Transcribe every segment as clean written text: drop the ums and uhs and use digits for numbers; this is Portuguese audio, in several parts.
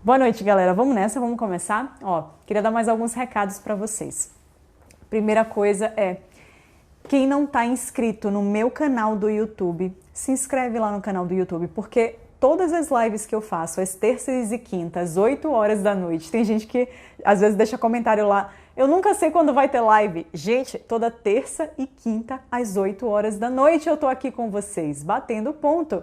Boa noite, galera. Vamos nessa, vamos começar? Queria dar mais alguns recados para vocês. Primeira coisa é, quem não está inscrito no meu canal do YouTube, se inscreve lá no canal do YouTube, porque todas as lives que eu faço, às terças e quintas, às 8 horas da noite, tem gente que às vezes deixa comentário lá, eu nunca sei quando vai ter live. Gente, toda terça e quinta, às 8 horas da noite, eu tô aqui com vocês, batendo ponto.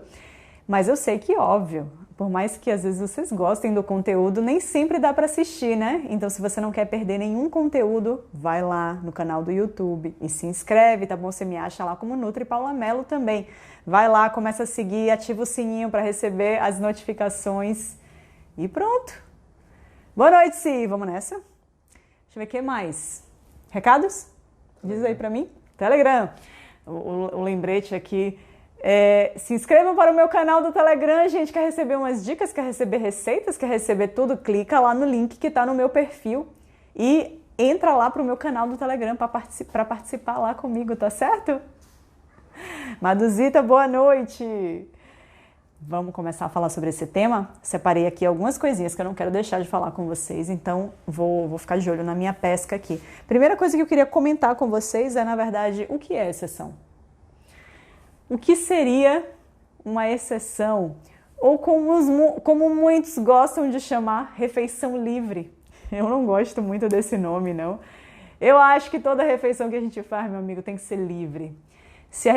Mas eu sei que, óbvio, por mais que às vezes vocês gostem do conteúdo, nem sempre dá para assistir, né? Então, se você não quer perder nenhum conteúdo, vai lá no canal do YouTube e se inscreve, tá bom? Você me acha lá como Nutri Paula Mello também. Vai lá, começa a seguir, ativa o sininho para receber as notificações e pronto. Boa noite, Si. Vamos nessa? Deixa eu ver o que mais. Recados? Diz aí para mim. Telegram. O lembrete aqui. Se inscrevam para o meu canal do Telegram, gente. Quer receber umas dicas, quer receber receitas, quer receber tudo? Clica lá no link que está no meu perfil e entra lá para o meu canal do Telegram para participar lá comigo, tá certo? Maduzita, boa noite! Vamos começar a falar sobre esse tema? Separei aqui algumas coisinhas que eu não quero deixar de falar com vocês, então vou ficar de olho na minha pesca aqui. Primeira coisa que eu queria comentar com vocês é, na verdade, o que é exceção? O que seria uma exceção? Ou como muitos gostam de chamar, refeição livre. Eu não gosto muito desse nome, não. Eu acho que toda refeição que a gente faz, meu amigo, tem que ser livre. Se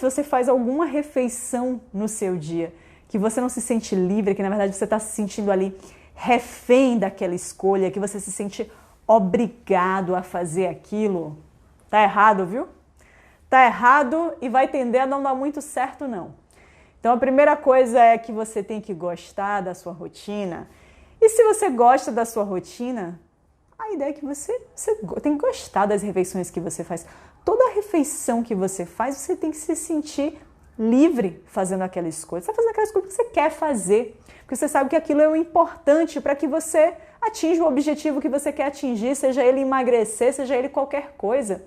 você faz alguma refeição no seu dia que você não se sente livre, que na verdade você está se sentindo ali refém daquela escolha, que você se sente obrigado a fazer aquilo, tá errado, viu? Tá errado e vai tender a não dar muito certo, não. Então a primeira coisa é que você tem que gostar da sua rotina. E se você gosta da sua rotina, a ideia é que você tem que gostar das refeições que você faz. Toda refeição que você faz, você tem que se sentir livre fazendo aquela escolha. Você está fazendo aquela escolha que você quer fazer, porque você sabe que aquilo é o importante para que você atinja o objetivo que você quer atingir, seja ele emagrecer, seja ele qualquer coisa.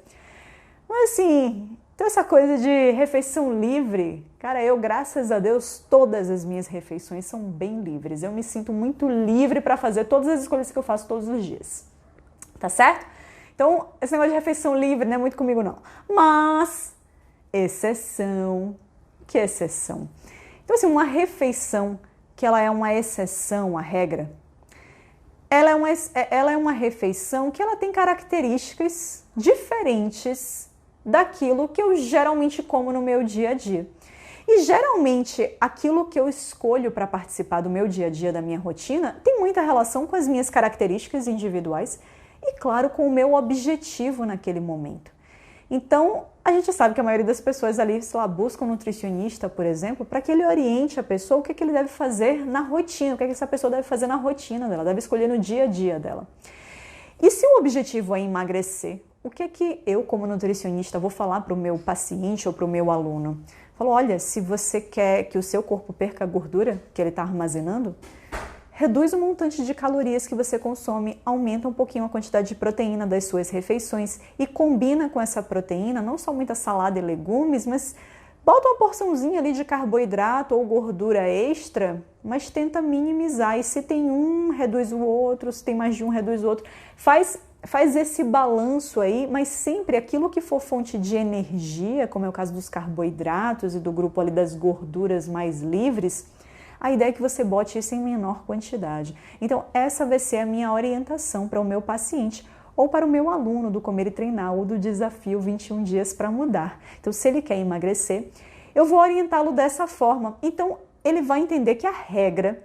Mas assim, então essa coisa de refeição livre, cara, graças a Deus, todas as minhas refeições são bem livres. Eu me sinto muito livre para fazer todas as escolhas que eu faço todos os dias. Tá certo? Então, esse negócio de refeição livre não é muito comigo, não. Mas, exceção. Que exceção? Então, assim, uma refeição que ela é uma exceção à regra, ela é uma refeição que ela tem características diferentes daquilo que eu geralmente como no meu dia a dia. E geralmente aquilo que eu escolho para participar do meu dia a dia, da minha rotina, tem muita relação com as minhas características individuais e, claro, com o meu objetivo naquele momento. Então, a gente sabe que a maioria das pessoas ali, sei lá, busca um nutricionista, por exemplo, para que ele oriente a pessoa o que ele deve fazer na rotina, o que essa pessoa deve fazer na rotina dela, deve escolher no dia a dia dela. E se o objetivo é emagrecer, o que é que eu, como nutricionista, vou falar para o meu paciente ou para o meu aluno? Falo, olha, se você quer que o seu corpo perca a gordura que ele está armazenando, reduz o montante de calorias que você consome, aumenta um pouquinho a quantidade de proteína das suas refeições e combina com essa proteína não só muita salada e legumes, mas bota uma porçãozinha ali de carboidrato ou gordura extra, mas tenta minimizar. E se tem um, reduz o outro, se tem mais de um, reduz o outro. Faz esse balanço aí, mas sempre aquilo que for fonte de energia, como é o caso dos carboidratos e do grupo ali das gorduras mais livres, a ideia é que você bote isso em menor quantidade. Então, essa vai ser a minha orientação para o meu paciente ou para o meu aluno do Comer e Treinar ou do desafio 21 dias para mudar. Então, se ele quer emagrecer, eu vou orientá-lo dessa forma. Então, ele vai entender que a regra,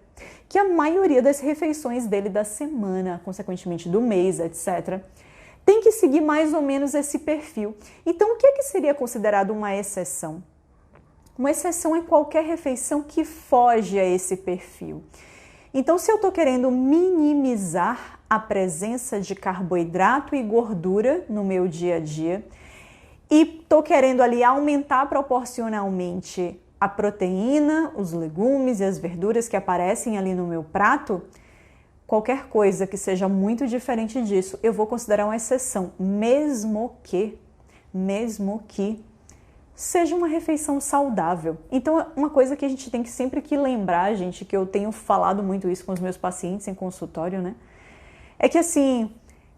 que a maioria das refeições dele da semana, consequentemente do mês, etc., tem que seguir mais ou menos esse perfil. Então, o que é que seria considerado uma exceção? Uma exceção é qualquer refeição que foge a esse perfil. Então, se eu estou querendo minimizar a presença de carboidrato e gordura no meu dia a dia e estou querendo ali aumentar proporcionalmente a proteína, os legumes e as verduras que aparecem ali no meu prato, qualquer coisa que seja muito diferente disso, eu vou considerar uma exceção, mesmo que seja uma refeição saudável. Então, uma coisa que a gente tem que sempre que lembrar, gente, que eu tenho falado muito isso com os meus pacientes em consultório, né? É que assim,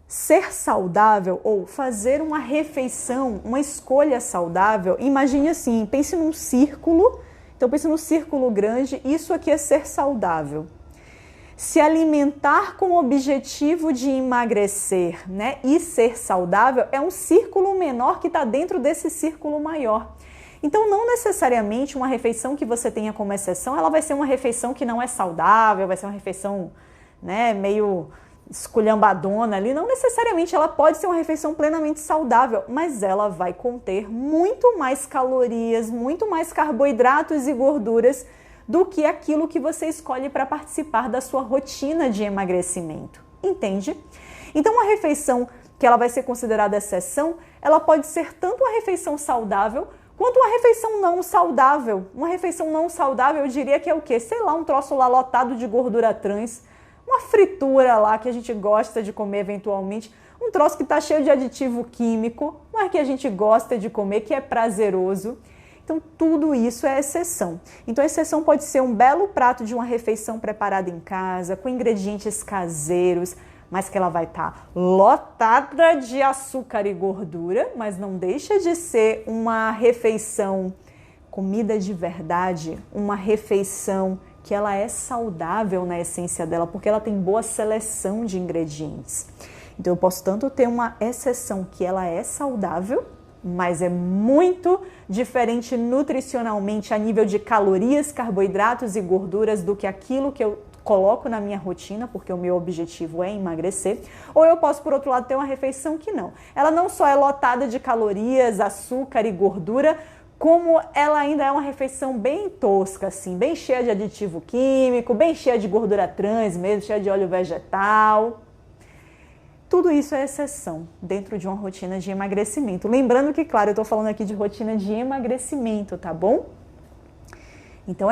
ser saudável ou fazer uma refeição, uma escolha saudável, imagine assim, pense num círculo, então pense num círculo grande, isso aqui é ser saudável. Se alimentar com o objetivo de emagrecer, né, e ser saudável é um círculo menor que está dentro desse círculo maior. Então, não necessariamente uma refeição que você tenha como exceção, ela vai ser uma refeição que não é saudável, vai ser uma refeição, né, meio esculhambadona ali. Não necessariamente ela pode ser uma refeição plenamente saudável, mas ela vai conter muito mais calorias, muito mais carboidratos e gorduras do que aquilo que você escolhe para participar da sua rotina de emagrecimento, entende? Então, uma refeição que ela vai ser considerada exceção, ela pode ser tanto uma refeição saudável, quanto uma refeição não saudável. Uma refeição não saudável, eu diria que é o quê? Sei lá, um troço lá lotado de gordura trans, uma fritura lá que a gente gosta de comer eventualmente, um troço que está cheio de aditivo químico, mas que a gente gosta de comer, que é prazeroso. Então, tudo isso é exceção. Então, a exceção pode ser um belo prato de uma refeição preparada em casa, com ingredientes caseiros, mas que ela vai estar lotada de açúcar e gordura, mas não deixa de ser uma refeição, comida de verdade, uma refeição que ela é saudável na essência dela, porque ela tem boa seleção de ingredientes. Então, eu posso tanto ter uma exceção que ela é saudável, mas é muito diferente nutricionalmente a nível de calorias, carboidratos e gorduras do que aquilo que eu coloco na minha rotina, porque o meu objetivo é emagrecer. Ou eu posso, por outro lado, ter uma refeição que não. Ela não só é lotada de calorias, açúcar e gordura, como ela ainda é uma refeição bem tosca, assim, bem cheia de aditivo químico, bem cheia de gordura trans mesmo, cheia de óleo vegetal. Tudo isso é exceção dentro de uma rotina de emagrecimento. Lembrando que, claro, eu estou falando aqui de rotina de emagrecimento, tá bom? Então,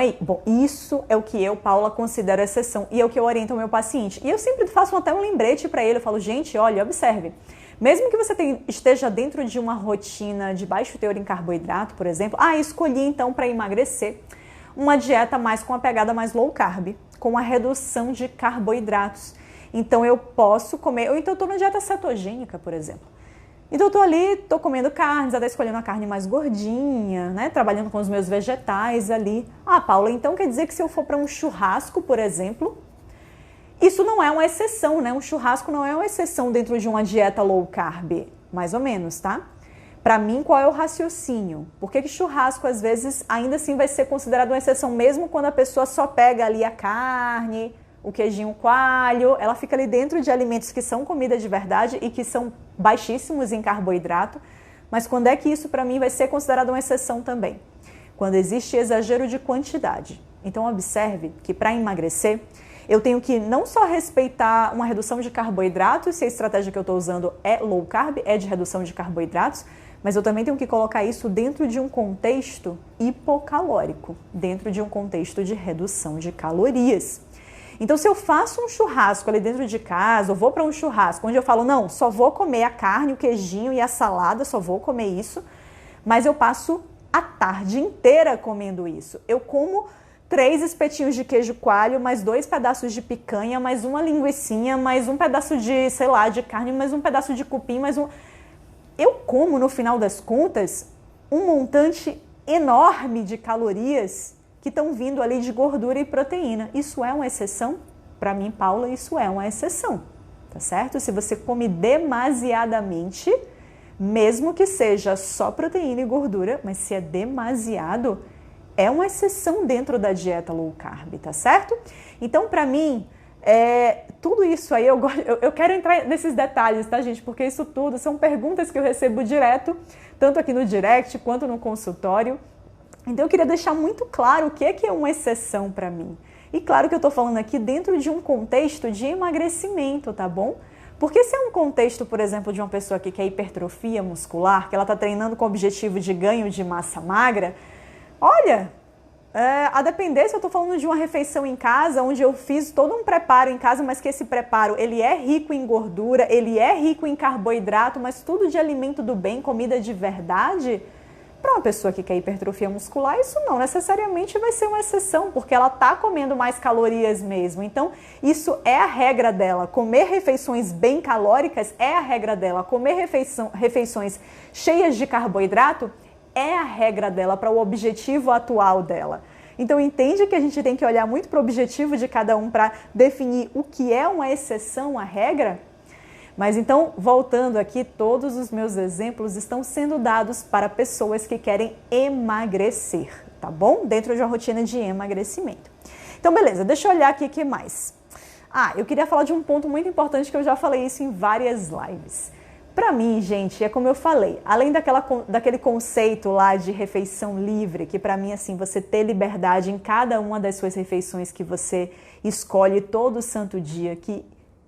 isso é o que eu, Paula, considero exceção e é o que eu oriento ao meu paciente. E eu sempre faço até um lembrete para ele, eu falo, gente, olha, observe, mesmo que você esteja dentro de uma rotina de baixo teor em carboidrato, por exemplo, escolhi então para emagrecer uma dieta mais com a pegada mais low carb, com a redução de carboidratos. Então, eu posso comer, ou então eu estou na dieta cetogênica, por exemplo. Então, eu estou ali, estou comendo carnes, até escolhendo a carne mais gordinha, né? Trabalhando com os meus vegetais ali. Paula, então quer dizer que se eu for para um churrasco, por exemplo, isso não é uma exceção, né? Um churrasco não é uma exceção dentro de uma dieta low carb, mais ou menos, tá? Para mim, qual é o raciocínio? Por que churrasco, às vezes, ainda assim vai ser considerado uma exceção, mesmo quando a pessoa só pega ali a carne, o queijinho coalho, ela fica ali dentro de alimentos que são comida de verdade e que são baixíssimos em carboidrato, mas quando é que isso para mim vai ser considerado uma exceção também? Quando existe exagero de quantidade. Então observe que para emagrecer, eu tenho que não só respeitar uma redução de carboidratos, se a estratégia que eu estou usando é low carb, é de redução de carboidratos, mas eu também tenho que colocar isso dentro de um contexto hipocalórico, dentro de um contexto de redução de calorias. Então, se eu faço um churrasco ali dentro de casa, ou vou para um churrasco onde eu falo, não, só vou comer a carne, o queijinho e a salada, só vou comer isso, mas eu passo a tarde inteira comendo isso. Eu como 3 espetinhos de queijo coalho, mais 2 pedaços de picanha, mais uma linguicinha, mais um pedaço de, sei lá, de carne, mais um pedaço de cupim, mais um... Eu como, no final das contas, um montante enorme de calorias que estão vindo ali de gordura e proteína. Isso é uma exceção? Para mim, Paula, isso é uma exceção, tá certo? Se você come demasiadamente, mesmo que seja só proteína e gordura, mas se é demasiado, é uma exceção dentro da dieta low carb, tá certo? Então, para mim, tudo isso aí, eu quero entrar nesses detalhes, tá, gente? Porque isso tudo são perguntas que eu recebo direto, tanto aqui no direct quanto no consultório. Então, eu queria deixar muito claro o que é uma exceção para mim. E claro que eu estou falando aqui dentro de um contexto de emagrecimento, tá bom? Porque se é um contexto, por exemplo, de uma pessoa que quer hipertrofia muscular, que ela está treinando com o objetivo de ganho de massa magra, olha, a depender se eu estou falando de uma refeição em casa, onde eu fiz todo um preparo em casa, mas que esse preparo ele é rico em gordura, ele é rico em carboidrato, mas tudo de alimento do bem, comida de verdade, Para uma pessoa que quer hipertrofia muscular, isso não necessariamente vai ser uma exceção, porque ela está comendo mais calorias mesmo. Então, isso é a regra dela. Comer refeições bem calóricas é a regra dela. Comer refeições cheias de carboidrato é a regra dela para o objetivo atual dela. Então, entende que a gente tem que olhar muito para o objetivo de cada um para definir o que é uma exceção à regra? Mas então, voltando aqui, todos os meus exemplos estão sendo dados para pessoas que querem emagrecer, tá bom? Dentro de uma rotina de emagrecimento. Então, beleza, deixa eu olhar aqui o que mais. Eu queria falar de um ponto muito importante que eu já falei isso em várias lives. Para mim, gente, é como eu falei, além daquele conceito lá de refeição livre, que para mim, assim, você ter liberdade em cada uma das suas refeições que você escolhe todo santo dia, que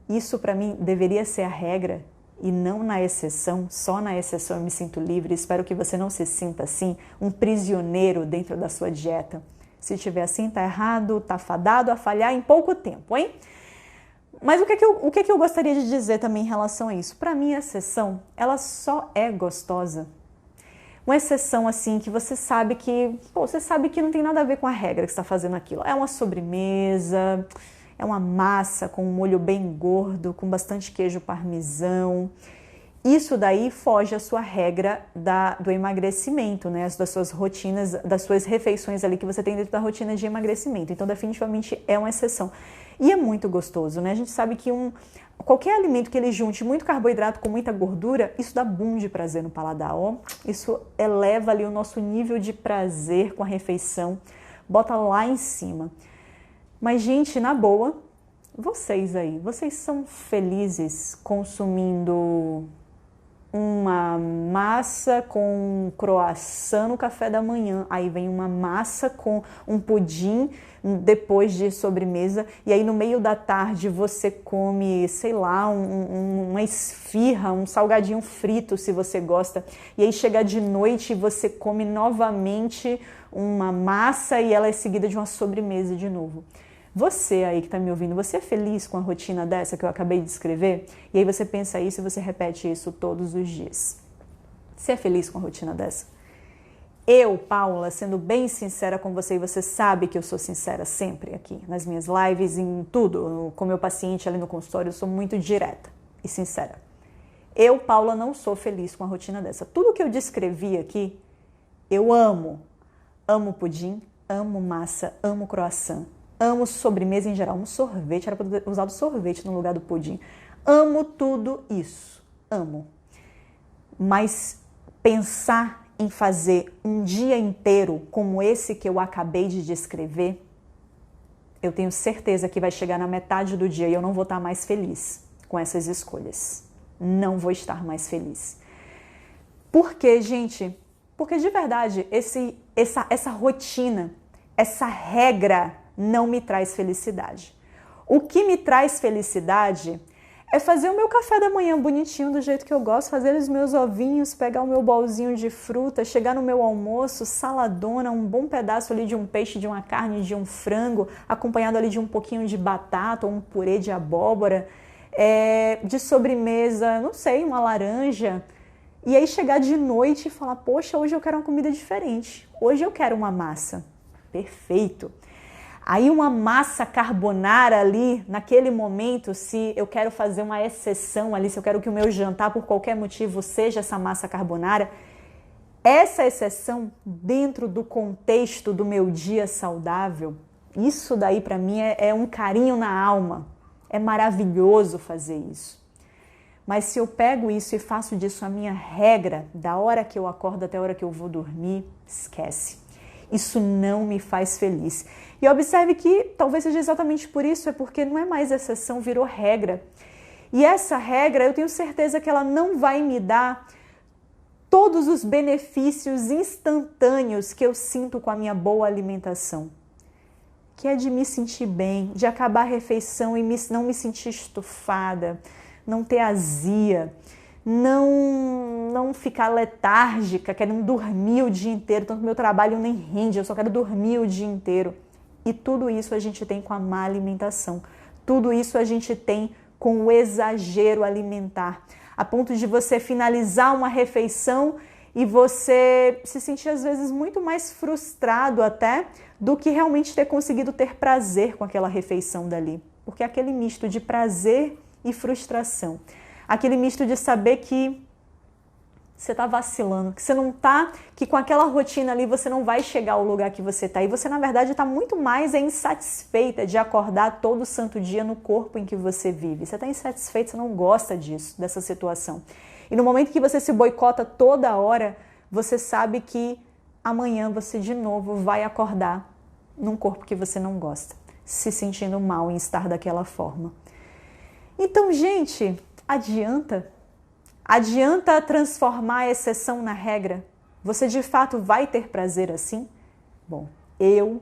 isso para mim deveria ser a regra e não na exceção. Só na exceção eu me sinto livre. Espero que você não se sinta assim, um prisioneiro dentro da sua dieta. Se estiver assim, tá errado, tá fadado a falhar em pouco tempo, hein? Mas o que eu gostaria de dizer também em relação a isso? Para mim, a exceção, ela só é gostosa. Uma exceção assim que você sabe que não tem nada a ver com a regra que você está fazendo aquilo. É uma sobremesa, é uma massa com um molho bem gordo, com bastante queijo parmesão. Isso daí foge à sua regra do emagrecimento, né? Das suas rotinas, das suas refeições ali que você tem dentro da rotina de emagrecimento. Então, definitivamente é uma exceção. E é muito gostoso, né? A gente sabe que qualquer alimento que ele junte muito carboidrato com muita gordura, isso dá boom de prazer no paladar, ó. Isso eleva ali o nosso nível de prazer com a refeição, bota lá em cima. Mas, gente, na boa, vocês são felizes consumindo uma massa com croissant no café da manhã, aí vem uma massa com um pudim depois de sobremesa, e aí no meio da tarde você come, sei lá, uma esfirra, um salgadinho frito, se você gosta, e aí chega de noite e você come novamente uma massa e ela é seguida de uma sobremesa de novo. Você aí que está me ouvindo, você é feliz com a rotina dessa que eu acabei de descrever? E aí você pensa isso e você repete isso todos os dias. Você é feliz com a rotina dessa? Eu, Paula, sendo bem sincera com você, e você sabe que eu sou sincera sempre aqui, nas minhas lives, em tudo, com meu paciente ali no consultório, eu sou muito direta e sincera. Eu, Paula, não sou feliz com a rotina dessa. Tudo que eu descrevi aqui, eu amo. Amo pudim, amo massa, amo croissant. Amo sobremesa em geral, amo sorvete, era para usar o sorvete no lugar do pudim. Amo tudo isso, amo. Mas pensar em fazer um dia inteiro como esse que eu acabei de descrever, eu tenho certeza que vai chegar na metade do dia e eu não vou estar mais feliz com essas escolhas. Não vou estar mais feliz. Por quê, gente? Porque de verdade, essa rotina, essa regra não me traz felicidade. O que me traz felicidade é fazer o meu café da manhã bonitinho, do jeito que eu gosto, fazer os meus ovinhos, pegar o meu bolzinho de fruta, chegar no meu almoço, saladona, um bom pedaço ali de um peixe, de uma carne, de um frango, acompanhado ali de um pouquinho de batata ou um purê de abóbora, de sobremesa, não sei, uma laranja. E aí chegar de noite e falar, poxa, hoje eu quero uma comida diferente, hoje eu quero uma massa. Perfeito. Aí uma massa carbonara ali, naquele momento, se eu quero fazer uma exceção ali, se eu quero que o meu jantar, por qualquer motivo, seja essa massa carbonara, essa exceção dentro do contexto do meu dia saudável, isso daí para mim é um carinho na alma. É maravilhoso fazer isso. Mas se eu pego isso e faço disso a minha regra, da hora que eu acordo até a hora que eu vou dormir, esquece. Isso não me faz feliz. E observe que talvez seja exatamente por isso, é porque não é mais exceção, virou regra. E essa regra, eu tenho certeza que ela não vai me dar todos os benefícios instantâneos que eu sinto com a minha boa alimentação. Que é de me sentir bem, de acabar a refeição e não me sentir estufada, não ter azia, não ficar letárgica, querendo dormir o dia inteiro, tanto meu trabalho nem rende, eu só quero dormir o dia inteiro. E tudo isso a gente tem com a má alimentação. Tudo isso a gente tem com o exagero alimentar. A ponto de você finalizar uma refeição e você se sentir às vezes muito mais frustrado até do que realmente ter conseguido ter prazer com aquela refeição dali. Porque é aquele misto de prazer e frustração. Aquele misto de saber que você está vacilando, que você não está, que com aquela rotina ali você não vai chegar ao lugar que você está. E você, na verdade, está muito mais insatisfeita de acordar todo santo dia no corpo em que você vive. Você está insatisfeita, você não gosta disso, dessa situação. E no momento que você se boicota toda hora, você sabe que amanhã você de novo vai acordar num corpo que você não gosta, se sentindo mal em estar daquela forma. Então, gente, adianta transformar a exceção na regra? Você de fato vai ter prazer assim? Bom, eu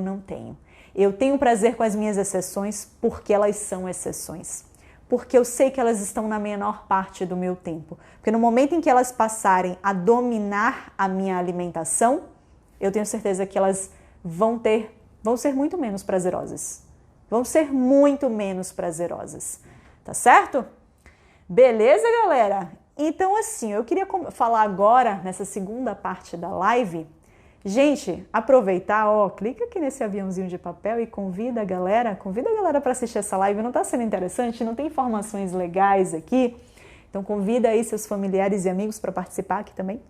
não tenho. Eu tenho prazer com as minhas exceções porque elas são exceções. Porque eu sei que elas estão na menor parte do meu tempo. Porque no momento em que elas passarem a dominar a minha alimentação, eu tenho certeza que elas vão ser muito menos prazerosas. Vão ser muito menos prazerosas. Tá certo? Beleza, galera? Então, assim, eu queria falar agora, nessa segunda parte da live, gente, aproveitar, clica aqui nesse aviãozinho de papel e convida a galera para assistir essa live. Não tá sendo interessante? Não tem informações legais aqui? Então, convida aí seus familiares e amigos para participar aqui também.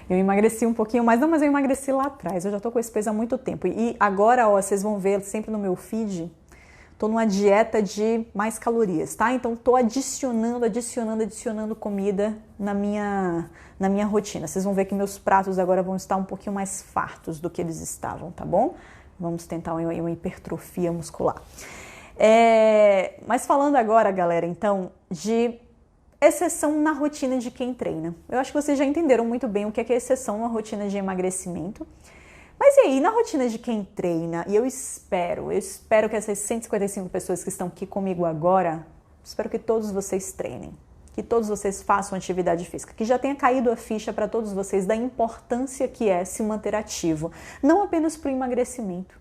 Eu emagreci um pouquinho mais, não, mas eu emagreci lá atrás, eu já tô com esse peso há muito tempo. E agora, vocês vão ver sempre no meu feed, tô numa dieta de mais calorias, tá? Então tô adicionando comida na minha rotina. Vocês vão ver que meus pratos agora vão estar um pouquinho mais fartos do que eles estavam, tá bom? Vamos tentar uma hipertrofia muscular. Mas falando agora, galera, então, de exceção na rotina de quem treina. Eu acho que vocês já entenderam muito bem o que é exceção na rotina de emagrecimento. Mas e aí, na rotina de quem treina, e eu espero que essas 155 pessoas que estão aqui comigo agora, espero que todos vocês treinem, que todos vocês façam atividade física, que já tenha caído a ficha para todos vocês da importância que é se manter ativo, não apenas para o emagrecimento,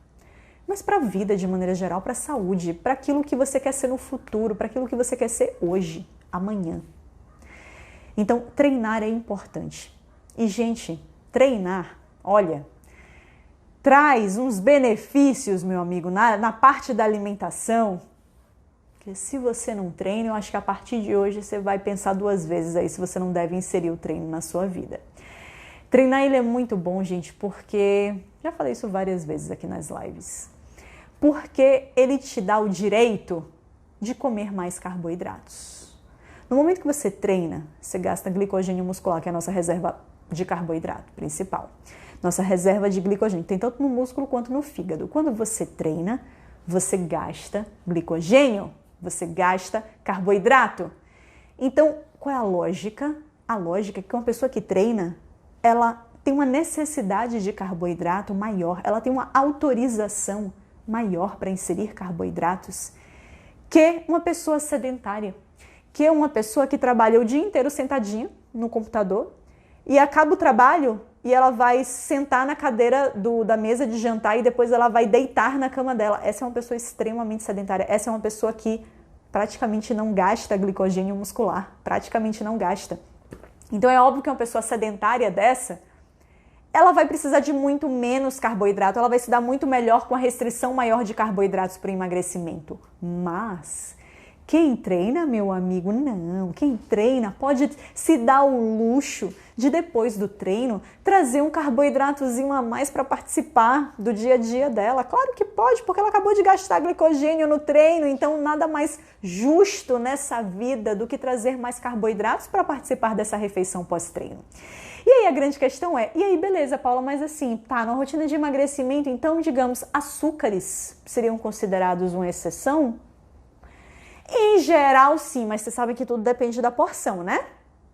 mas para a vida de maneira geral, para a saúde, para aquilo que você quer ser no futuro, para aquilo que você quer ser hoje, amanhã. Então, treinar é importante. E, gente, treinar, olha, traz uns benefícios, meu amigo, na parte da alimentação, que se você não treina, eu acho que a partir de hoje você vai pensar duas vezes aí se você não deve inserir o treino na sua vida. Treinar, ele é muito bom, gente, porque, já falei isso várias vezes aqui nas lives, porque ele te dá o direito de comer mais carboidratos. No momento que você treina, você gasta glicogênio muscular, que é a nossa reserva de carboidrato principal. Nossa reserva de glicogênio, tem tanto no músculo quanto no fígado. Quando você treina, você gasta glicogênio, você gasta carboidrato. Então, qual é a lógica? A lógica é que uma pessoa que treina, ela tem uma necessidade de carboidrato maior, ela tem uma autorização maior para inserir carboidratos que uma pessoa sedentária, que é uma pessoa que trabalha o dia inteiro sentadinha no computador e acaba o trabalho e ela vai sentar na cadeira da mesa de jantar e depois ela vai deitar na cama dela. Essa é uma pessoa extremamente sedentária. Essa é uma pessoa que praticamente não gasta glicogênio muscular. Praticamente não gasta. Então é óbvio que uma pessoa sedentária dessa, ela vai precisar de muito menos carboidrato. Ela vai se dar muito melhor com a restrição maior de carboidratos para o emagrecimento. Mas quem treina, meu amigo, não. Quem treina pode se dar o luxo de, depois do treino, trazer um carboidratozinho a mais para participar do dia a dia dela. Claro que pode, porque ela acabou de gastar glicogênio no treino, então nada mais justo nessa vida do que trazer mais carboidratos para participar dessa refeição pós-treino. E aí a grande questão é, e aí beleza, Paula, mas assim, tá, na rotina de emagrecimento, então, digamos, açúcares seriam considerados uma exceção? Em geral, sim, mas você sabe que tudo depende da porção, né?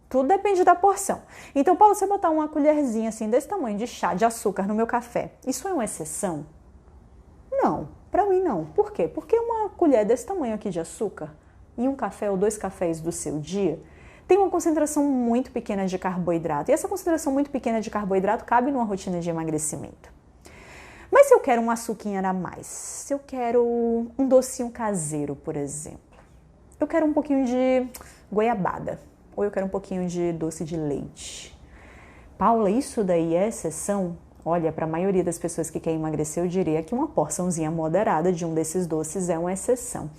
Tudo depende da porção. Então, Paulo, você botar uma colherzinha assim, desse tamanho de chá, de açúcar no meu café, isso é uma exceção? Não, pra mim não. Por quê? Porque uma colher desse tamanho aqui de açúcar e um café ou 2 cafés do seu dia tem uma concentração muito pequena de carboidrato. E essa concentração muito pequena de carboidrato cabe numa rotina de emagrecimento. Mas se eu quero um açuquinha a mais, se eu quero um docinho caseiro, por exemplo, eu quero um pouquinho de goiabada, ou eu quero um pouquinho de doce de leite. Paula, isso daí é exceção? Olha, para a maioria das pessoas que querem emagrecer, eu diria que uma porçãozinha moderada de um desses doces é uma exceção.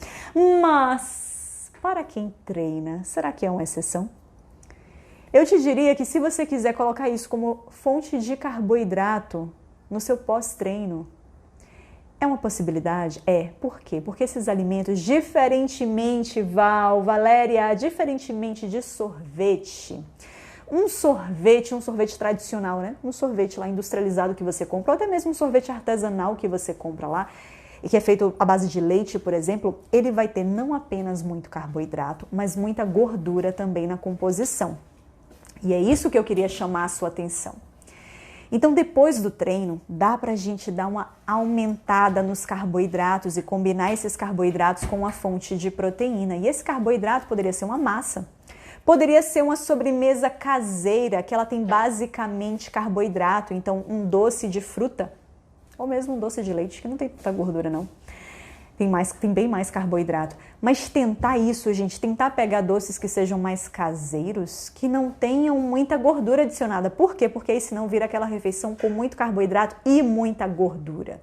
Mas, para quem treina, será que é uma exceção? Eu te diria que se você quiser colocar isso como fonte de carboidrato no seu pós-treino, é uma possibilidade? É. Por quê? Porque esses alimentos, diferentemente, Valéria, diferentemente de sorvete, um sorvete tradicional, né? Um sorvete lá industrializado que você compra, ou até mesmo um sorvete artesanal que você compra lá, e que é feito à base de leite, por exemplo, ele vai ter não apenas muito carboidrato, mas muita gordura também na composição. E é isso que eu queria chamar a sua atenção. Então, depois do treino, dá pra gente dar uma aumentada nos carboidratos e combinar esses carboidratos com uma fonte de proteína. E esse carboidrato poderia ser uma massa. Poderia ser uma sobremesa caseira, que ela tem basicamente carboidrato, então um doce de fruta, ou mesmo um doce de leite, que não tem tanta gordura não. Tem bem mais carboidrato. Mas tentar isso, gente, tentar pegar doces que sejam mais caseiros, que não tenham muita gordura adicionada. Por quê? Porque aí senão vira aquela refeição com muito carboidrato e muita gordura.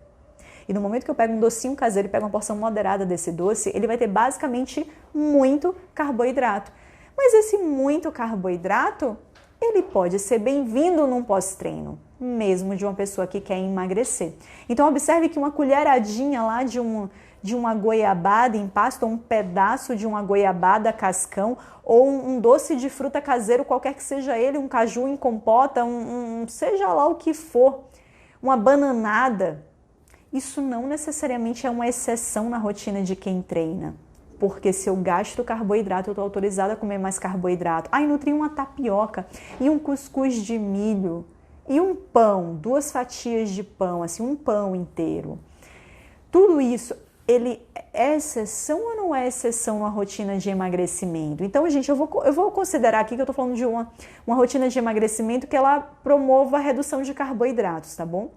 E no momento que eu pego um docinho caseiro e pego uma porção moderada desse doce, ele vai ter basicamente muito carboidrato. Mas esse muito carboidrato, ele pode ser bem-vindo num pós-treino, mesmo de uma pessoa que quer emagrecer. Então, observe que uma colheradinha lá de uma goiabada em pasta, ou um pedaço de uma goiabada cascão, ou um doce de fruta caseiro, qualquer que seja ele, um caju em compota, seja lá o que for, uma bananada, isso não necessariamente é uma exceção na rotina de quem treina. Porque se eu gasto carboidrato, eu estou autorizada a comer mais carboidrato. Aí nutri uma tapioca e um cuscuz de milho e um pão, 2 fatias de pão, assim, um pão inteiro. Tudo isso, ele é exceção ou não é exceção na rotina de emagrecimento? Então, gente, eu vou considerar aqui que eu estou falando de uma rotina de emagrecimento que ela promova a redução de carboidratos, tá bom?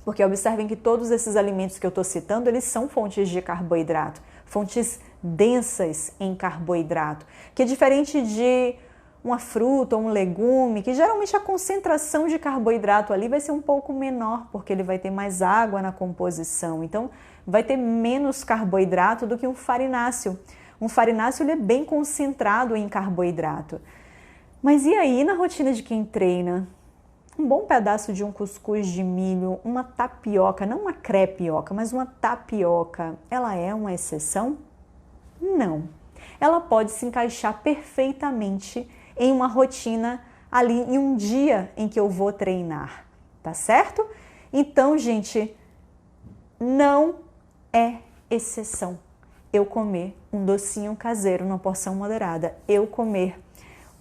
Porque observem que todos esses alimentos que eu estou citando, eles são fontes de carboidrato, fontes densas em carboidrato, que é diferente de uma fruta ou um legume, que geralmente a concentração de carboidrato ali vai ser um pouco menor, porque ele vai ter mais água na composição, então vai ter menos carboidrato do que um farináceo. Um farináceo ele é bem concentrado em carboidrato. Mas e aí na rotina de quem treina? Um bom pedaço de um cuscuz de milho, uma tapioca, não uma crepioca, mas uma tapioca, ela é uma exceção? Não. Ela pode se encaixar perfeitamente em uma rotina ali, em um dia em que eu vou treinar, tá certo? Então, gente, não é exceção eu comer um docinho caseiro numa porção moderada, eu comer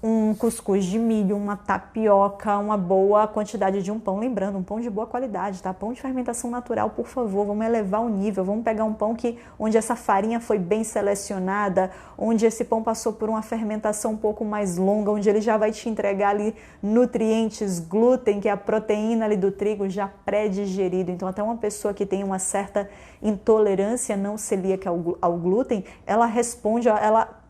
um cuscuz de milho, uma tapioca, uma boa quantidade de um pão. Lembrando, um pão de boa qualidade, tá? Pão de fermentação natural, por favor, vamos elevar o nível. Vamos pegar um pão onde essa farinha foi bem selecionada, onde esse pão passou por uma fermentação um pouco mais longa, onde ele já vai te entregar ali nutrientes, glúten, que é a proteína ali do trigo já pré-digerido. Então, até uma pessoa que tem uma certa intolerância não celíaca ao glúten, ela responde, ela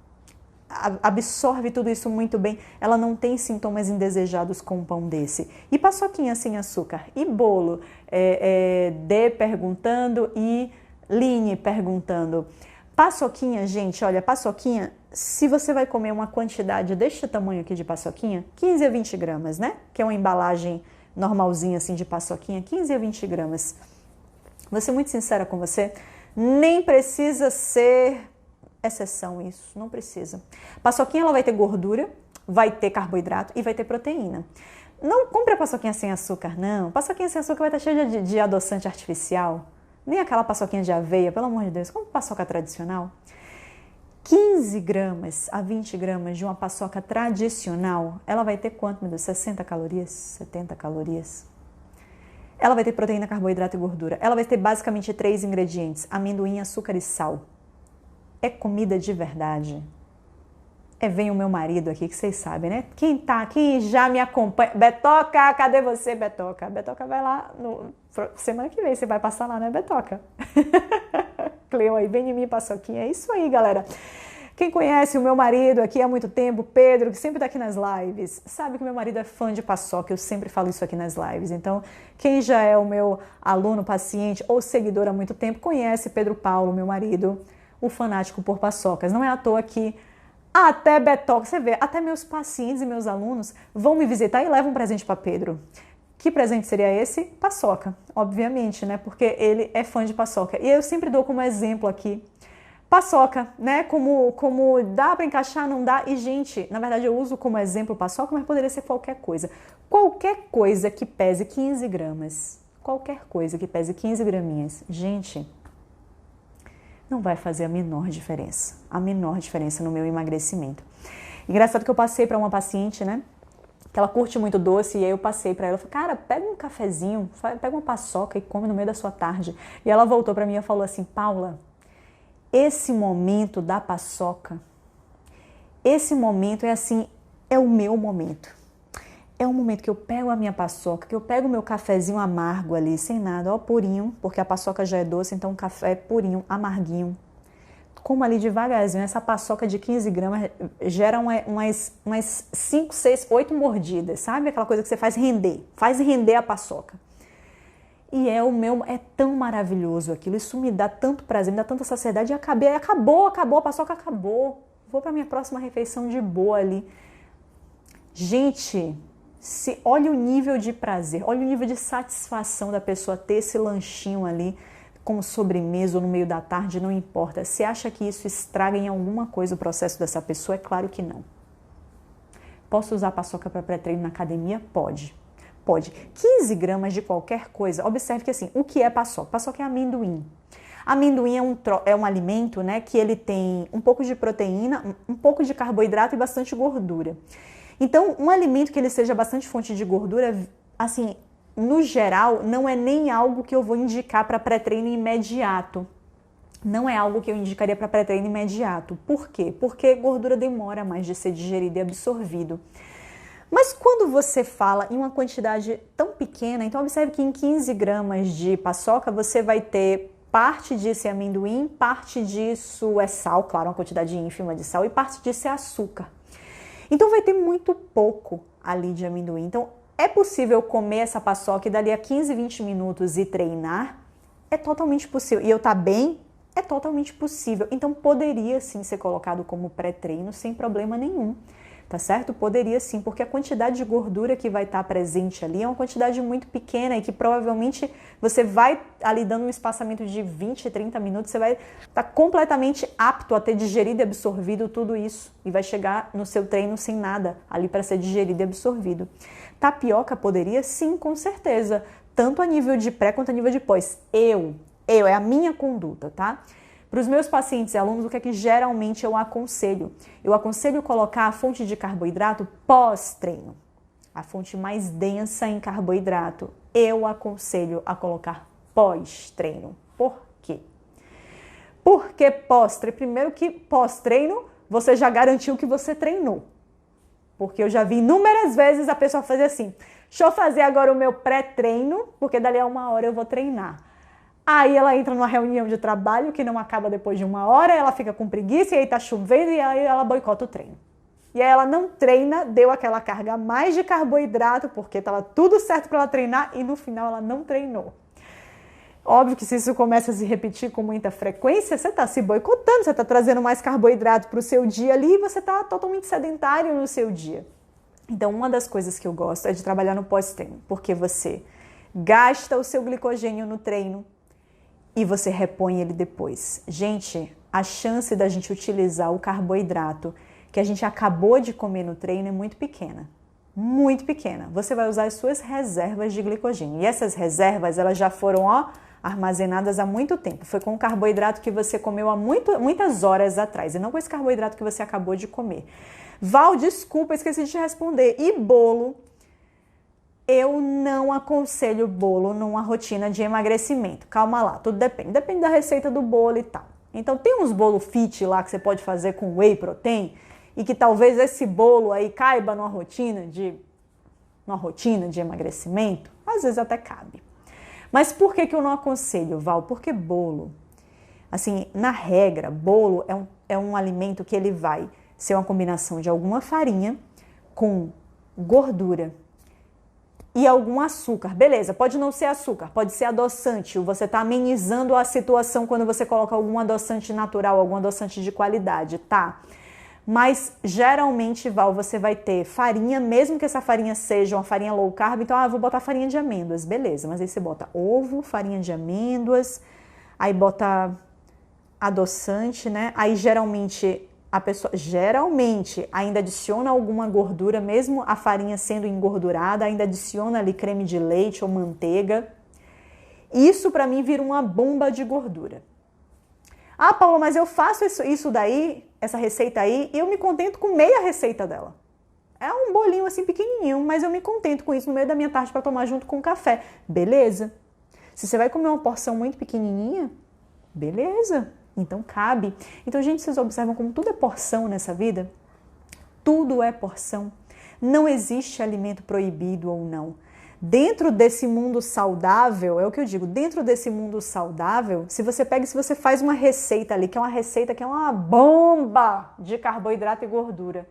absorve tudo isso muito bem, ela não tem sintomas indesejados com um pão desse. E paçoquinha sem açúcar? E bolo? D perguntando e Line perguntando. Paçoquinha, gente, olha, paçoquinha, se você vai comer uma quantidade deste tamanho aqui de paçoquinha, 15 a 20 gramas, né? Que é uma embalagem normalzinha assim de paçoquinha, 15 a 20 gramas. Vou ser muito sincera com você, nem precisa ser exceção isso, não precisa. Paçoquinha ela vai ter gordura, vai ter carboidrato e vai ter proteína. Não compre a paçoquinha sem açúcar, não. Paçoquinha sem açúcar vai estar cheia de adoçante artificial. Nem aquela paçoquinha de aveia, pelo amor de Deus. Como paçoca tradicional. 15 gramas a 20 gramas de uma paçoca tradicional, ela vai ter quanto, meu Deus? 60 calorias? 70 calorias? Ela vai ter proteína, carboidrato e gordura. Ela vai ter basicamente 3 ingredientes: amendoim, açúcar e sal. É comida de verdade. Vem o meu marido aqui, que vocês sabem, né? Quem já me acompanha. Betoca, cadê você, Betoca? Betoca vai lá, semana que vem você vai passar lá, né, Betoca? Cleo aí, vem em mim, paçoquinha. É isso aí, galera. Quem conhece o meu marido aqui há muito tempo, Pedro, que sempre está aqui nas lives, sabe que meu marido é fã de paçoca, eu sempre falo isso aqui nas lives. Então, quem já é o meu aluno, paciente ou seguidor há muito tempo, conhece Pedro Paulo, meu marido, o fanático por paçocas. Não é à toa que até Betoca, você vê, até meus pacientes e meus alunos vão me visitar e levam um presente para Pedro. Que presente seria esse? Paçoca, obviamente, né? Porque ele é fã de paçoca. E eu sempre dou como exemplo aqui paçoca, né? Como dá para encaixar, não dá. E, gente, na verdade eu uso como exemplo paçoca, mas poderia ser qualquer coisa. Qualquer coisa que pese 15 gramas. Qualquer coisa que pese 15 graminhas. Gente, não vai fazer a menor diferença. A menor diferença no meu emagrecimento. Engraçado que eu passei para uma paciente, né? Que ela curte muito doce, e aí eu passei para ela, falei, cara, pega um cafezinho, pega uma paçoca e come no meio da sua tarde. E ela voltou para mim e falou assim, Paula, esse momento da paçoca, esse momento é assim, é o meu momento. É um momento que eu pego a minha paçoca, que eu pego o meu cafezinho amargo ali, sem nada, ó, purinho, porque a paçoca já é doce, então o café é purinho, amarguinho. Como ali devagarzinho, essa paçoca de 15 gramas gera umas 5, 6, 8 mordidas, sabe? Aquela coisa que você faz render a paçoca. E é tão maravilhoso aquilo, isso me dá tanto prazer, me dá tanta saciedade, e acabou, a paçoca acabou. Vou para minha próxima refeição de boa ali. Gente, olha o nível de prazer, olha o nível de satisfação da pessoa ter esse lanchinho ali, como sobremesa ou no meio da tarde, não importa. Você acha que isso estraga em alguma coisa o processo dessa pessoa? É claro que não. Posso usar paçoca para pré-treino na academia? Pode. 15 gramas de qualquer coisa. Observe que assim, o que é paçoca? Paçoca é amendoim. Amendoim é um alimento, né, que ele tem um pouco de proteína, um pouco de carboidrato e bastante gordura. Então, um alimento que ele seja bastante fonte de gordura, assim, no geral, não é nem algo que eu vou indicar para pré-treino imediato. Não é algo que eu indicaria para pré-treino imediato. Por quê? Porque gordura demora mais de ser digerido e absorvido. Mas quando você fala em uma quantidade tão pequena, então observe que em 15 gramas de paçoca você vai ter parte disso é amendoim, parte disso é sal, claro, uma quantidade ínfima de sal, e parte disso é açúcar. Então vai ter muito pouco ali de amendoim. Então, é possível comer essa paçoca e dali a 15, 20 minutos e treinar? É totalmente possível. E eu tá bem? É totalmente possível. Então, poderia sim ser colocado como pré-treino sem problema nenhum. Tá certo? Poderia sim, porque a quantidade de gordura que vai estar presente ali é uma quantidade muito pequena e que provavelmente você vai ali dando um espaçamento de 20, 30 minutos, você vai estar completamente apto a ter digerido e absorvido tudo isso e vai chegar no seu treino sem nada ali para ser digerido e absorvido. Tapioca poderia? Sim, com certeza, tanto a nível de pré quanto a nível de pós. É a minha conduta, tá? Para os meus pacientes e alunos, o que é que geralmente eu aconselho? Eu aconselho colocar a fonte de carboidrato pós-treino, a fonte mais densa em carboidrato. Eu aconselho a colocar pós-treino. Por quê? Porque pós-treino, primeiro que pós-treino, você já garantiu que você treinou. Porque eu já vi inúmeras vezes a pessoa fazer assim, deixa eu fazer agora o meu pré-treino, porque dali a 1 hora eu vou treinar. Aí ela entra numa reunião de trabalho que não acaba depois de 1 hora, ela fica com preguiça e aí tá chovendo e aí ela boicota o treino. E aí ela não treina, deu aquela carga a mais de carboidrato porque tava tudo certo para ela treinar e no final ela não treinou. Óbvio que se isso começa a se repetir com muita frequência, você tá se boicotando, você tá trazendo mais carboidrato para o seu dia ali e você tá totalmente sedentário no seu dia. Então uma das coisas que eu gosto é de trabalhar no pós-treino, porque você gasta o seu glicogênio no treino, e você repõe ele depois. Gente, a chance da gente utilizar o carboidrato que a gente acabou de comer no treino é muito pequena. Muito pequena. Você vai usar as suas reservas de glicogênio. E essas reservas, elas já foram, armazenadas há muito tempo. Foi com o carboidrato que você comeu há muitas horas atrás. E não com esse carboidrato que você acabou de comer. Val, desculpa, esqueci de te responder. E bolo? Eu não aconselho bolo numa rotina de emagrecimento. Calma lá, tudo depende. Depende da receita do bolo e tal. Então, tem uns bolo fit lá que você pode fazer com whey protein e que talvez esse bolo aí caiba numa rotina de emagrecimento. Às vezes até cabe. Mas por que eu não aconselho, Val? Porque bolo, Assim, na regra, bolo é um alimento que ele vai ser uma combinação de alguma farinha com gordura e algum açúcar. Beleza, pode não ser açúcar, pode ser adoçante. Você está amenizando a situação quando você coloca algum adoçante natural, algum adoçante de qualidade, tá? Mas geralmente, Val, você vai ter farinha, mesmo que essa farinha seja uma farinha low carb, então, eu vou botar farinha de amêndoas, beleza. Mas aí você bota ovo, farinha de amêndoas, aí bota adoçante, né? Aí geralmente a pessoa ainda adiciona alguma gordura, mesmo a farinha sendo engordurada, ainda adiciona ali creme de leite ou manteiga. Isso para mim vira uma bomba de gordura. Ah, Paula, mas eu faço isso daí, essa receita aí, e eu me contento com meia receita dela. É um bolinho assim pequenininho, mas eu me contento com isso no meio da minha tarde para tomar junto com café. Beleza. Se você vai comer uma porção muito pequenininha, beleza. Então cabe. Então, gente, vocês observam como tudo é porção nessa vida? Tudo é porção. Não existe alimento proibido ou não. Dentro desse mundo saudável, é o que eu digo, dentro desse mundo saudável, se você faz uma receita ali, que é uma receita que é uma bomba de carboidrato e gordura,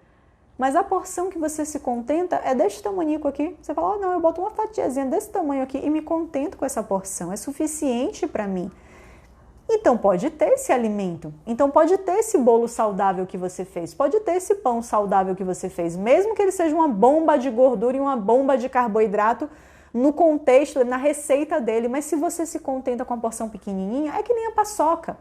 mas a porção que você se contenta é desse tamanhico aqui. Você fala, não, eu boto uma fatiazinha desse tamanho aqui e me contento com essa porção, é suficiente para mim. Então pode ter esse alimento, então pode ter esse bolo saudável que você fez, pode ter esse pão saudável que você fez, mesmo que ele seja uma bomba de gordura e uma bomba de carboidrato no contexto, na receita dele, mas se você se contenta com a porção pequenininha, é que nem a paçoca.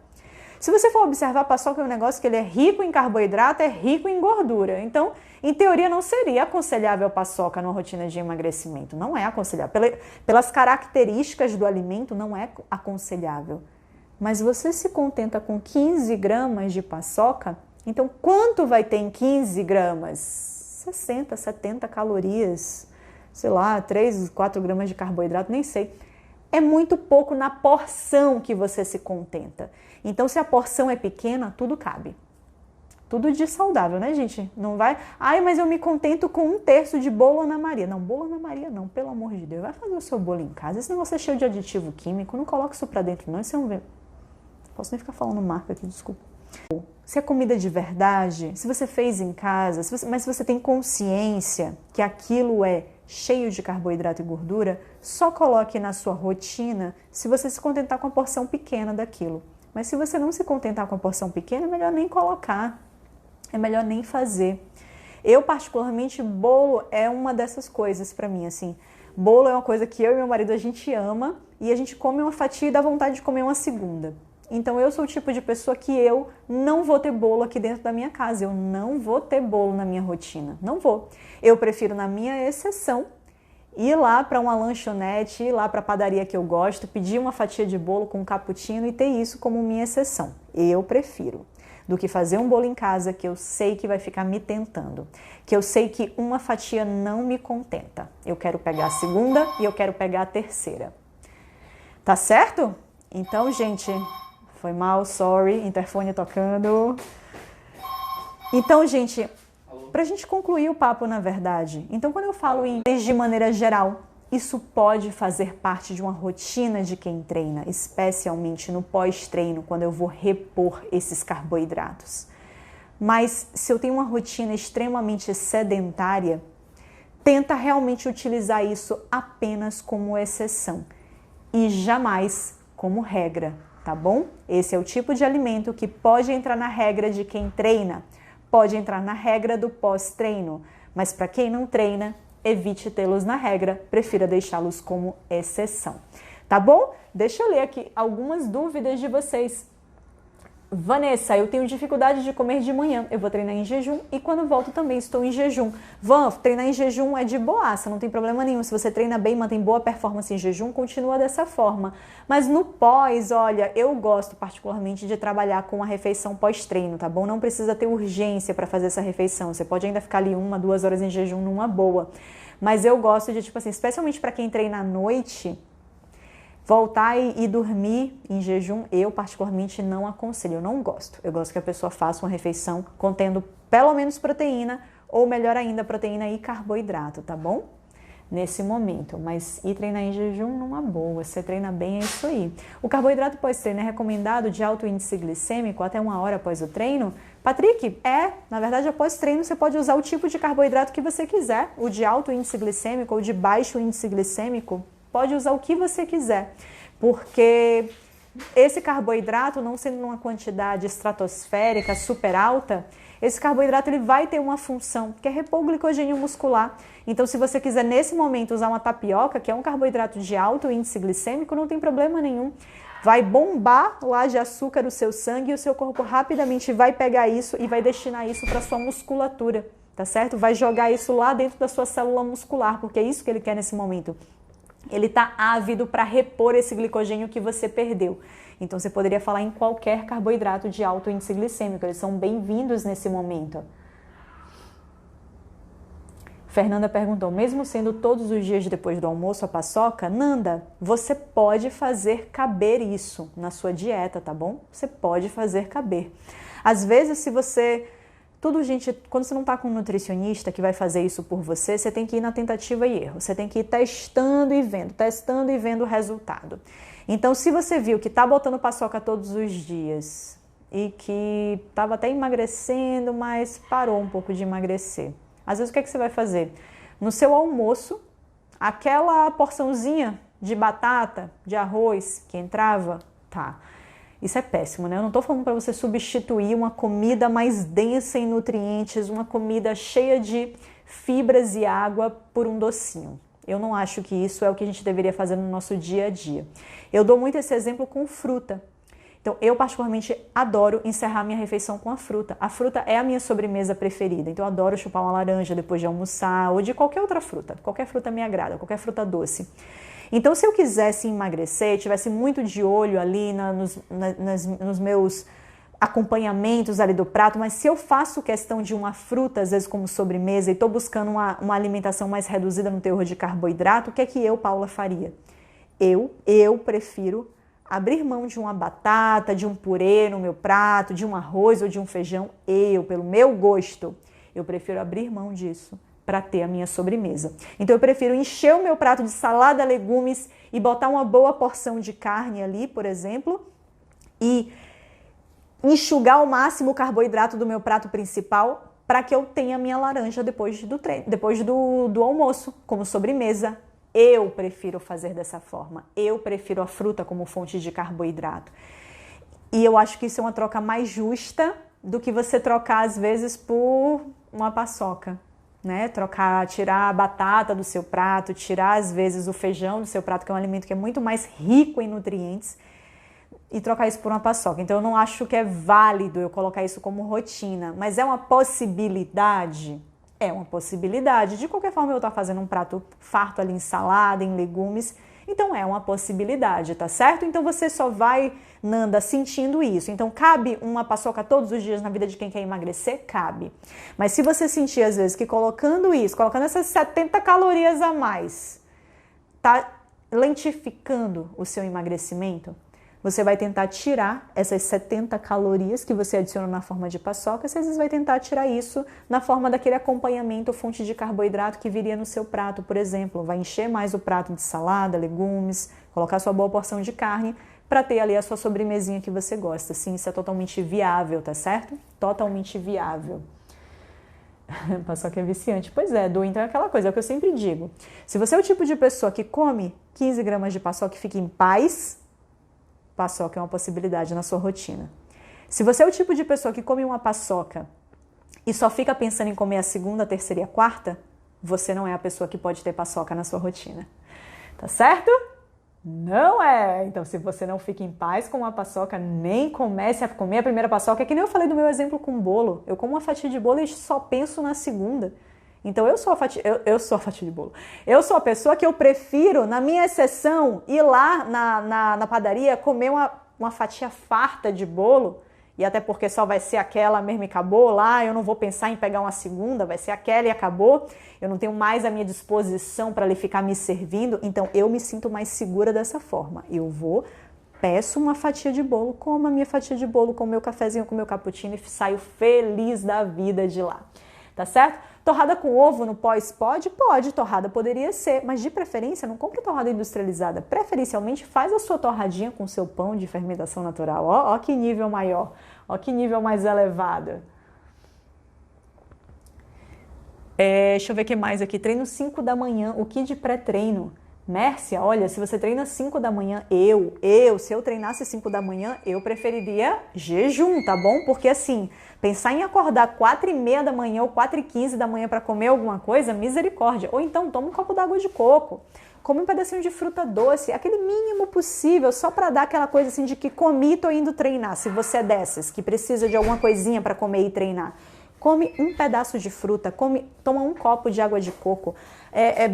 Se você for observar, a paçoca é um negócio que ele é rico em carboidrato, é rico em gordura. Então, em teoria, não seria aconselhável a paçoca numa rotina de emagrecimento. Não é aconselhável. Pelas características do alimento, não é aconselhável. Mas você se contenta com 15 gramas de paçoca, então quanto vai ter em 15 gramas? 60, 70 calorias, sei lá, 3, 4 gramas de carboidrato, nem sei. É muito pouco na porção que você se contenta. Então, se a porção é pequena, tudo cabe. Tudo de saudável, né, gente? Não vai... Ai, mas eu me contento com 1/3 de bolo Ana Maria. Não, bolo Ana Maria não, pelo amor de Deus. Vai fazer o seu bolo em casa. Esse negócio é cheio de aditivo químico. Não coloca isso pra dentro, não. Isso é um... Posso nem ficar falando marca aqui, desculpa. Se é comida de verdade, se você fez em casa, mas se você tem consciência que aquilo é cheio de carboidrato e gordura, só coloque na sua rotina se você se contentar com a porção pequena daquilo. Mas se você não se contentar com a porção pequena, é melhor nem colocar, é melhor nem fazer. Eu, particularmente, bolo é uma dessas coisas para mim, assim. Bolo é uma coisa que eu e meu marido, a gente ama e a gente come uma fatia e dá vontade de comer uma segunda. Então, eu sou o tipo de pessoa que eu não vou ter bolo aqui dentro da minha casa. Eu não vou ter bolo na minha rotina. Não vou. Eu prefiro, na minha exceção, ir lá para uma lanchonete, ir lá para a padaria que eu gosto, pedir uma fatia de bolo com cappuccino e ter isso como minha exceção. Eu prefiro do que fazer um bolo em casa que eu sei que vai ficar me tentando, que eu sei que uma fatia não me contenta. Eu quero pegar a segunda e eu quero pegar a terceira. Tá certo? Então, gente... Foi mal, sorry, interfone tocando. Então, gente, pra gente concluir o papo, na verdade, então quando eu falo em de maneira geral, isso pode fazer parte de uma rotina de quem treina, especialmente no pós-treino, quando eu vou repor esses carboidratos. Mas se eu tenho uma rotina extremamente sedentária, tenta realmente utilizar isso apenas como exceção e jamais como regra. Tá bom? Esse é o tipo de alimento que pode entrar na regra de quem treina, pode entrar na regra do pós-treino, mas para quem não treina, evite tê-los na regra, prefira deixá-los como exceção. Tá bom? Deixa eu ler aqui algumas dúvidas de vocês. Vanessa, eu tenho dificuldade de comer de manhã, eu vou treinar em jejum e quando volto também estou em jejum. Van, treinar em jejum é de boaça, não tem problema nenhum. Se você treina bem, mantém boa performance em jejum, continua dessa forma. Mas no pós, olha, eu gosto particularmente de trabalhar com a refeição pós-treino, tá bom? Não precisa ter urgência para fazer essa refeição, você pode ainda ficar ali 1, 2 horas em jejum numa boa. Mas eu gosto de, tipo assim, especialmente para quem treina à noite... Voltar e dormir em jejum, eu particularmente não aconselho, eu não gosto. Eu gosto que a pessoa faça uma refeição contendo pelo menos proteína, ou melhor ainda, proteína e carboidrato, tá bom? nesse momento, mas ir treinar em jejum numa boa, você treina bem, é isso aí. O carboidrato pós-treino é recomendado de alto índice glicêmico até 1 hora após o treino? Patrick, na verdade, após treino você pode usar o tipo de carboidrato que você quiser, o de alto índice glicêmico ou de baixo índice glicêmico, pode usar o que você quiser, porque esse carboidrato, não sendo numa quantidade estratosférica, super alta, esse carboidrato ele vai ter uma função, que é repor o glicogênio muscular. Então, se você quiser, nesse momento, usar uma tapioca, que é um carboidrato de alto índice glicêmico, não tem problema nenhum. Vai bombar lá de açúcar o seu sangue e o seu corpo rapidamente vai pegar isso e vai destinar isso para sua musculatura, tá certo? Vai jogar isso lá dentro da sua célula muscular, porque é isso que ele quer nesse momento. Ele está ávido para repor esse glicogênio que você perdeu. Então, você poderia falar em qualquer carboidrato de alto índice glicêmico. Eles são bem-vindos nesse momento. Fernanda perguntou, mesmo sendo todos os dias depois do almoço a paçoca? Nanda, você pode fazer caber isso na sua dieta, tá bom? Você pode fazer caber. Às vezes, se você... quando você não está com um nutricionista que vai fazer isso por você, você tem que ir na tentativa e erro. Você tem que ir testando e vendo o resultado. Então, se você viu que está botando paçoca todos os dias e que estava até emagrecendo, mas parou um pouco de emagrecer, às vezes o que é que você vai fazer? No seu almoço, aquela porçãozinha de batata, de arroz que entrava, tá. Isso é péssimo, né? Eu não estou falando para você substituir uma comida mais densa em nutrientes, uma comida cheia de fibras e água por um docinho. Eu não acho que isso é o que a gente deveria fazer no nosso dia a dia. Eu dou muito esse exemplo com fruta. Então, eu particularmente adoro encerrar minha refeição com a fruta. A fruta é a minha sobremesa preferida. Então, eu adoro chupar uma laranja depois de almoçar ou de qualquer outra fruta. Qualquer fruta me agrada, qualquer fruta doce. Então, se eu quisesse emagrecer, tivesse muito de olho ali nos meus acompanhamentos ali do prato, mas se eu faço questão de uma fruta, às vezes como sobremesa, e estou buscando uma alimentação mais reduzida no teor de carboidrato, o que é que eu, Paula, faria? Eu prefiro abrir mão de uma batata, de um purê no meu prato, de um arroz ou de um feijão. Pelo meu gosto, eu prefiro abrir mão disso para ter a minha sobremesa. Então eu prefiro encher o meu prato de salada, legumes e botar uma boa porção de carne ali, por exemplo, e enxugar ao máximo o carboidrato do meu prato principal para que eu tenha a minha laranja depois do almoço, como sobremesa. Eu prefiro fazer dessa forma. Eu prefiro a fruta como fonte de carboidrato. E eu acho que isso é uma troca mais justa do que você trocar, às vezes, por uma paçoca, né? Tirar a batata do seu prato, tirar, às vezes, o feijão do seu prato, que é um alimento que é muito mais rico em nutrientes, e trocar isso por uma paçoca. Então, eu não acho que é válido eu colocar isso como rotina, mas é uma possibilidade? É uma possibilidade. De qualquer forma, eu estou fazendo um prato farto ali em salada, em legumes, então é uma possibilidade, tá certo? Então, você só vai, Nanda, sentindo isso. Então, cabe uma paçoca todos os dias na vida de quem quer emagrecer? Cabe. Mas se você sentir, às vezes, que colocando essas 70 calorias a mais, tá lentificando o seu emagrecimento, você vai tentar tirar essas 70 calorias que você adiciona na forma de paçoca, você às vezes vai tentar tirar isso na forma daquele acompanhamento, fonte de carboidrato que viria no seu prato, por exemplo. Vai encher mais o prato de salada, legumes, colocar sua boa porção de carne para ter ali a sua sobremesinha que você gosta. Sim, isso é totalmente viável, tá certo? Totalmente viável. Paçoca é viciante. Pois é, Du, então é aquela coisa, é o que eu sempre digo. Se você é o tipo de pessoa que come 15 gramas de paçoca e fica em paz, paçoca é uma possibilidade na sua rotina. Se você é o tipo de pessoa que come uma paçoca e só fica pensando em comer a segunda, a terceira e a quarta, você não é a pessoa que pode ter paçoca na sua rotina. Tá certo? Não é! Então, se você não fica em paz com uma paçoca, nem comece a comer a primeira paçoca. É que nem eu falei do meu exemplo com bolo. Eu como uma fatia de bolo e só penso na segunda. Então, eu sou a fatia de bolo. Eu sou a pessoa que eu prefiro, na minha exceção, ir lá na padaria comer uma fatia farta de bolo, e até porque só vai ser aquela mesmo e acabou lá, eu não vou pensar em pegar uma segunda, vai ser aquela e acabou, eu não tenho mais a minha disposição para ele ficar me servindo, então eu me sinto mais segura dessa forma. Eu vou, peço uma fatia de bolo, como a minha fatia de bolo, com o meu cafezinho, com o meu cappuccino e saio feliz da vida de lá. Tá certo? Torrada com ovo no pós pode? Pode, torrada poderia ser, mas de preferência não compre torrada industrializada. Preferencialmente faz a sua torradinha com seu pão de fermentação natural. Ó que nível maior, ó que nível mais elevado. Deixa eu ver o que mais aqui. Treino 5 da manhã, o que de pré-treino? Mércia, olha, se você treina 5 da manhã, se eu treinasse 5 da manhã, eu preferiria jejum, tá bom? Porque assim, pensar em acordar 4h30 da manhã ou 4h15 da manhã para comer alguma coisa, misericórdia. Ou então toma um copo d'água de coco, come um pedacinho de fruta doce, aquele mínimo possível, só para dar aquela coisa assim de que comi, tô indo treinar. Se você é dessas, que precisa de alguma coisinha para comer e treinar. Come um pedaço de fruta, toma um copo de água de coco,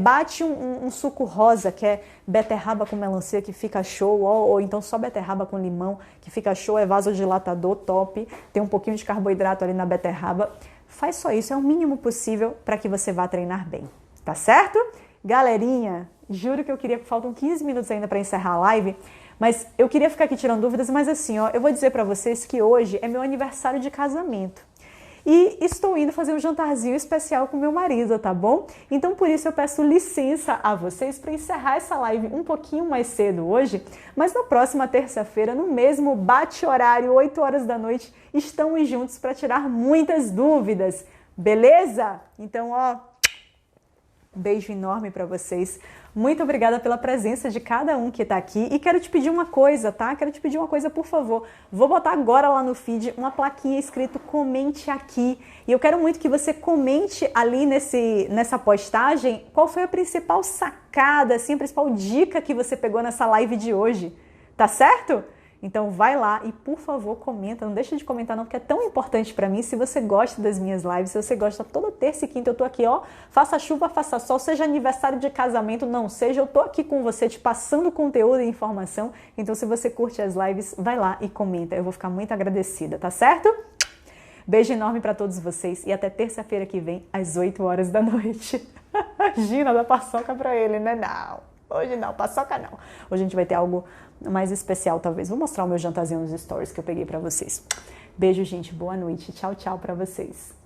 bate um suco rosa, que é beterraba com melancia, que fica show, ou então só beterraba com limão, que fica show, é vasodilatador, top, tem um pouquinho de carboidrato ali na beterraba. Faz só isso, é o mínimo possível para que você vá treinar bem, tá certo? Galerinha, juro que faltam 15 minutos ainda para encerrar a live, mas eu queria ficar aqui tirando dúvidas, mas assim, eu vou dizer para vocês que hoje é meu aniversário de casamento. E estou indo fazer um jantarzinho especial com meu marido, tá bom? Então, por isso, eu peço licença a vocês para encerrar essa live um pouquinho mais cedo hoje, mas na próxima terça-feira, no mesmo bate-horário, 8 horas da noite, estamos juntos para tirar muitas dúvidas, beleza? Então, um beijo enorme para vocês. Muito obrigada pela presença de cada um que está aqui. E quero te pedir uma coisa, tá? Quero te pedir uma coisa, por favor. Vou botar agora lá no feed uma plaquinha escrito comente aqui. E eu quero muito que você comente ali nessa postagem qual foi a principal sacada, assim, a principal dica que você pegou nessa live de hoje. Tá certo? Então vai lá e, por favor, comenta. Não deixa de comentar não, porque é tão importante para mim. Se você gosta das minhas lives, se você gosta, toda terça e quinta eu tô aqui, faça chuva, faça sol, seja aniversário de casamento, não seja, eu tô aqui com você, te passando conteúdo e informação. Então, se você curte as lives, vai lá e comenta. Eu vou ficar muito agradecida, tá certo? Beijo enorme para todos vocês e até terça-feira que vem, às 8 horas da noite. Gina, dá paçoca para ele, né? Não, hoje não, paçoca não. Hoje a gente vai ter algo mais especial, talvez. Vou mostrar o meu jantarzinho nos stories que eu peguei para vocês. Beijo, gente. Boa noite. Tchau, tchau para vocês.